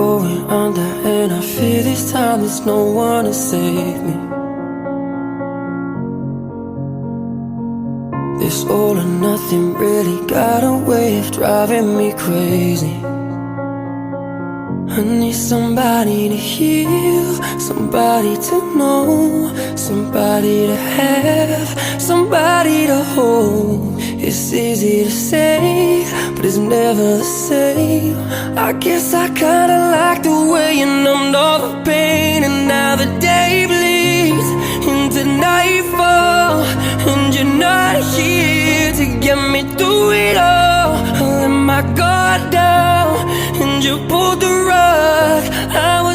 going under, and I fear this time there's no one to save me. This all or nothing really got a way of driving me crazy. I need somebody to heal, somebody to know, somebody to have, somebody to hold. It's easy to say, but it's never the same. I guess I kinda like the way you numbed all the pain, and now the day bleeds into nightfall, and you're not here to get me through it all. I let my guard down, and you pulled the rug. I was